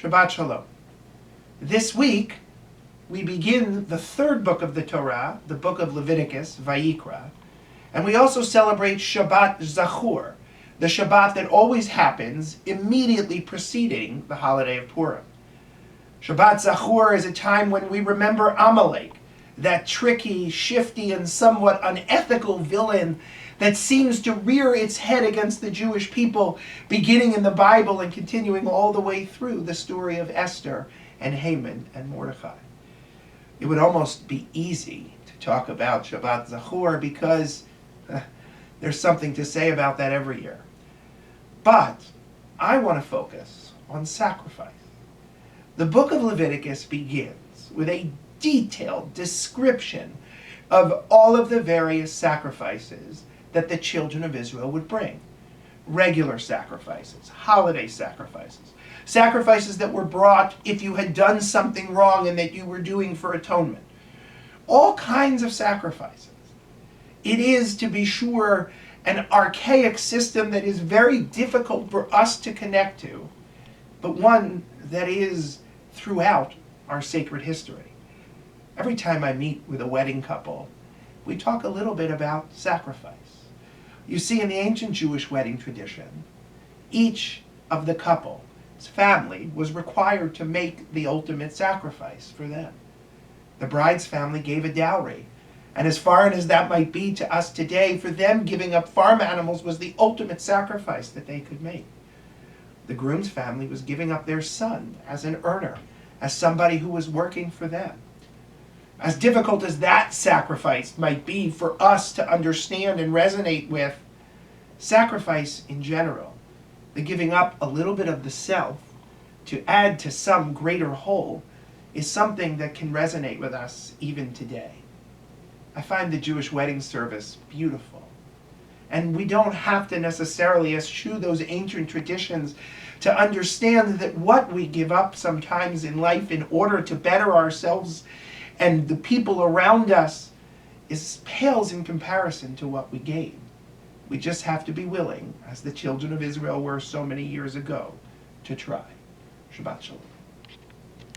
Shabbat Shalom. This week, we begin the third book of the Torah, the book of Leviticus, Vayikra, and we also celebrate Shabbat Zachor, the Shabbat that always happens immediately preceding the holiday of Purim. Shabbat Zachor is a time when we remember Amalek, that tricky, shifty, and somewhat unethical villain that seems to rear its head against the Jewish people, beginning in the Bible and continuing all the way through the story of Esther and Haman and Mordecai. It would almost be easy to talk about Shabbat Zachor because there's something to say about that every year. But I want to focus on sacrifice. The book of Leviticus begins with a detailed description of all of the various sacrifices that the children of Israel would bring. Regular sacrifices, holiday sacrifices, sacrifices that were brought if you had done something wrong and that you were doing for atonement. All kinds of sacrifices. It is, to be sure, an archaic system that is very difficult for us to connect to, but one that is throughout our sacred history. Every time I meet with a wedding couple, we talk a little bit about sacrifice. You see, in the ancient Jewish wedding tradition, each of the couple's family was required to make the ultimate sacrifice for them. The bride's family gave a dowry, and as foreign as that might be to us today, for them giving up farm animals was the ultimate sacrifice that they could make. The groom's family was giving up their son as an earner, as somebody who was working for them. As difficult as that sacrifice might be for us to understand and resonate with, sacrifice in general, the giving up a little bit of the self to add to some greater whole, is something that can resonate with us even today. I find the Jewish wedding service beautiful. And we don't have to necessarily eschew those ancient traditions to understand that what we give up sometimes in life in order to better ourselves and the people around us pales in comparison to what we gain. We just have to be willing, as the children of Israel were so many years ago, to try. Shabbat Shalom.